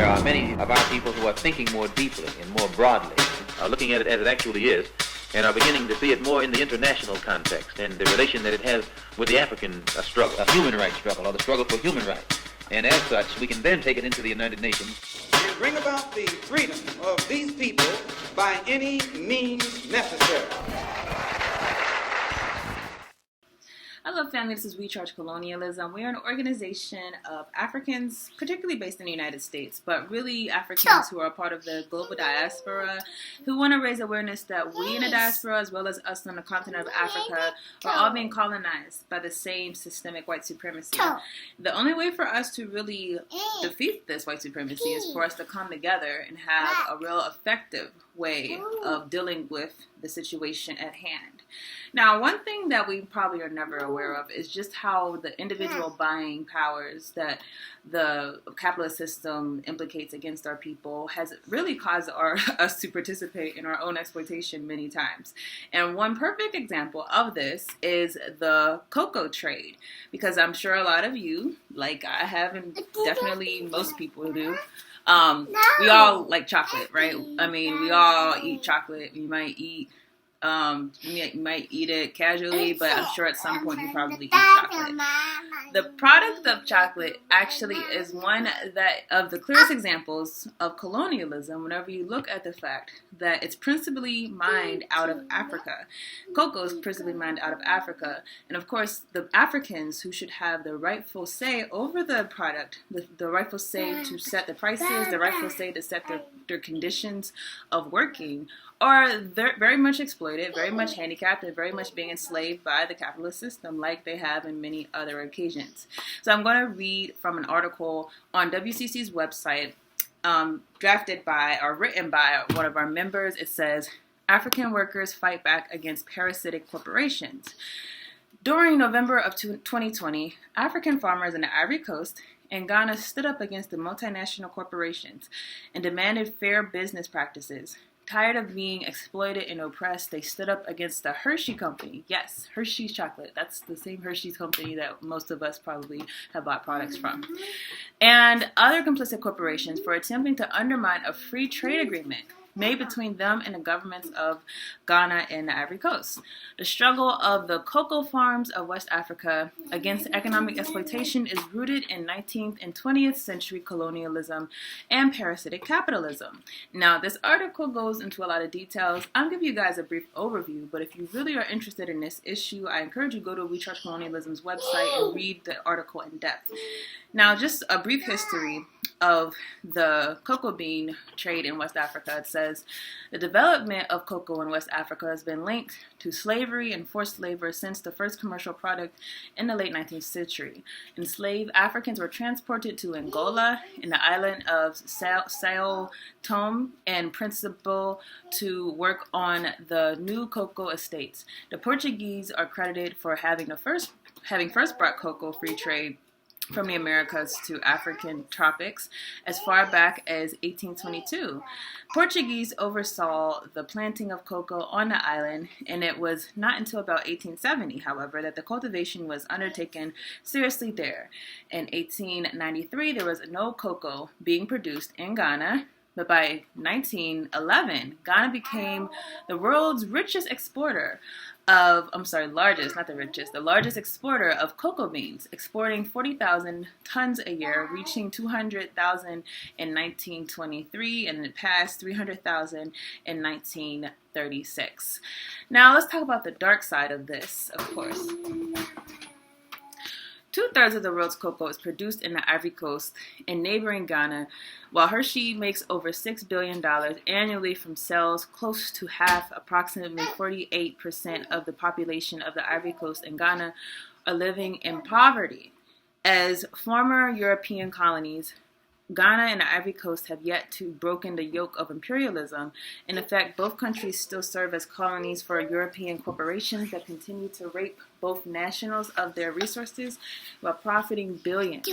are many of our people who are thinking more deeply and more broadly, looking at it as it actually is, and are beginning to see it more in the international context and the relation that it has with the African struggle, a human rights struggle, or the struggle for human rights. And as such, we can then take it into the United Nations. And bring about the freedom of these people by any means necessary. Hello family, this is We Charge Colonialism. We are an organization of Africans, particularly based in the United States, but really Africans who are a part of the global diaspora, who want to raise awareness that we in the diaspora, as well as us on the continent of Africa, are all being colonized by the same systemic white supremacy. The only way for us to really defeat this white supremacy is for us to come together and have a real effective way of dealing with the situation at hand. Now, one thing that we probably are never aware of is just how the individual buying powers that the capitalist system implicates against our people has really caused us to participate in our own exploitation many times. And one perfect example of this is the cocoa trade, because I'm sure a lot of you, like I have, and definitely most people do, we all like chocolate, right? I mean, we all eat chocolate. You might eat it casually, but I'm sure at some point you probably eat chocolate. The product of chocolate actually is one of the clearest examples of colonialism whenever you look at the fact that it's principally mined out of Africa. Cocoa is principally mined out of Africa. And of course, the Africans who should have the rightful say over the product, the rightful say to set the prices, the rightful say to set their conditions of working, are very much exploited, very much handicapped, and very much being enslaved by the capitalist system like they have in many other occasions. So I'm going to read from an article on WCC's website, drafted by or written by one of our members. It says, African workers fight back against parasitic corporations. During November of 2020, African farmers in the Ivory Coast and Ghana stood up against the multinational corporations and demanded fair business practices. Tired of being exploited and oppressed, they stood up against the Hershey Company. Yes, Hershey's chocolate. That's the same Hershey's company that most of us probably have bought products from. And other complicit corporations for attempting to undermine a free trade agreement made between them and the governments of Ghana and the Ivory Coast. The struggle of the cocoa farms of West Africa against economic exploitation is rooted in 19th and 20th century colonialism and parasitic capitalism. Now, this article goes into a lot of details. I'll give you guys a brief overview, but if you really are interested in this issue, I encourage you to go to We Charge Colonialism's website and read the article in depth. Now, just a brief history of the cocoa bean trade in West Africa. It says, the development of cocoa in West Africa has been linked to slavery and forced labor since the first commercial product in the late 19th century. Enslaved Africans were transported to Angola and the island of Sao Tome and Principe to work on the new cocoa estates. The Portuguese are credited for having first brought cocoa free trade from the Americas to African tropics as far back as 1822. Portuguese oversaw the planting of cocoa on the island, and it was not until about 1870, however, that the cultivation was undertaken seriously there. In 1893, there was no cocoa being produced in Ghana, but by 1911, Ghana became the world's largest exporter of cocoa beans, exporting 40,000 tons a year, reaching 200,000 in 1923, and it passed 300,000 in 1936. Now, let's talk about the dark side of this, of course. 2/3 of the world's cocoa is produced in the Ivory Coast and neighboring Ghana, while Hershey makes over $6 billion annually from sales. Close to half, approximately 48% of the population of the Ivory Coast and Ghana are living in poverty. As former European colonies, Ghana and the Ivory Coast have yet to broken the yoke of imperialism. In effect, both countries still serve as colonies for European corporations that continue to rape both nationals of their resources while profiting billions.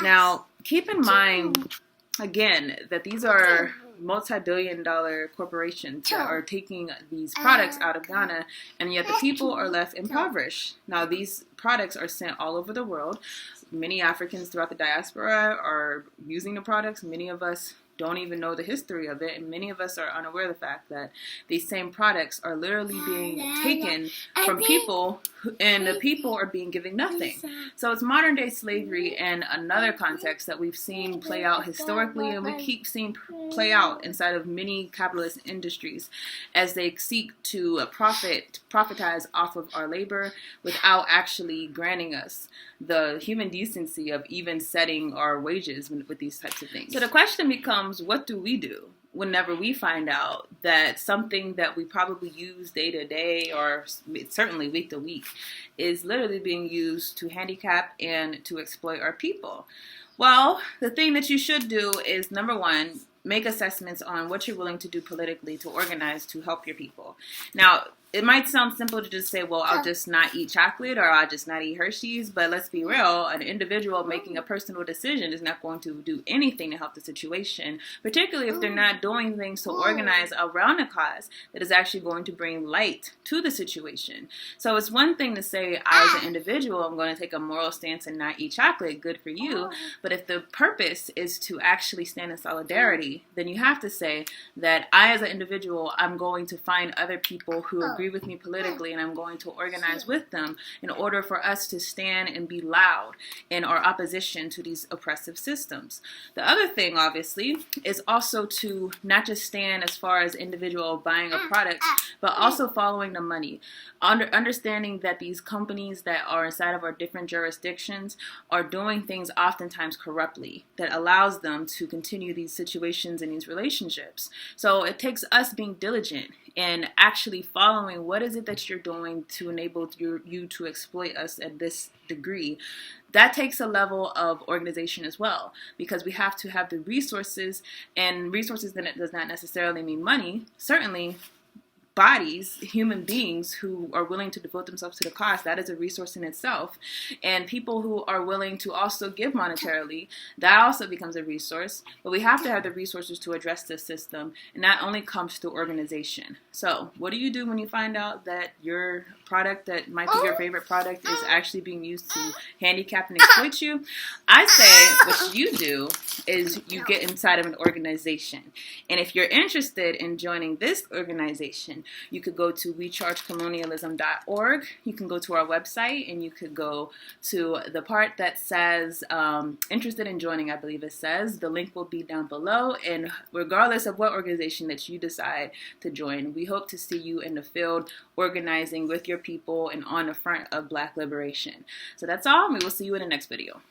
Now, keep in mind, again, that these are multi-billion-dollar corporations that are taking these products out of Ghana, and yet the people are left impoverished. Now, these products are sent all over the world many Africans throughout the diaspora are using the products. Many of us don't even know the history of it, and many of us are unaware of the fact that these same products are literally being taken from people, and the people are being given nothing. So it's modern day slavery in another context that we've seen play out historically, and we keep seeing play out inside of many capitalist industries as they seek to profitize off of our labor without actually granting us the human decency of even setting our wages with these types of things. So the question becomes, what do we do whenever we find out that something that we probably use day to day, or certainly week to week, is literally being used to handicap and to exploit our people? Well, the thing that you should do is, number one, make assessments on what you're willing to do politically to organize to help your people. Now, it might sound simple to just say, well, I'll just not eat chocolate or I'll just not eat Hershey's. But let's be real, an individual making a personal decision is not going to do anything to help the situation, particularly if they're not doing things to organize around a cause that is actually going to bring light to the situation. So it's one thing to say, I as an individual, I'm going to take a moral stance and not eat chocolate. Good for you. But if the purpose is to actually stand in solidarity, then you have to say that I as an individual, I'm going to find other people who agree with me politically, and I'm going to organize with them in order for us to stand and be loud in our opposition to these oppressive systems. The other thing, obviously, is also to not just stand as far as individual buying of products, but also following the money. Understanding that these companies that are inside of our different jurisdictions are doing things oftentimes corruptly that allows them to continue these situations and these relationships. So it takes us being diligent and actually following what is it that you're doing to enable you to exploit us at this degree. That takes a level of organization as well, because we have to have the resources, and resources then it does not necessarily mean money. Certainly bodies, human beings who are willing to devote themselves to the cause, that is a resource in itself. And people who are willing to also give monetarily, that also becomes a resource. But we have to have the resources to address this system, and that only comes through organization. So what do you do when you find out that your product that might be your favorite product is actually being used to handicap and exploit you? I say what you do is you get inside of an organization. And if you're interested in joining this organization, you could go to wechargecolonialism.org. You can go to our website, and you could go to the part that says interested in joining, I believe it says. The link will be down below. And regardless of what organization that you decide to join, we hope to see you in the field organizing with your people and on the front of Black liberation. So that's all. We will see you in the next video.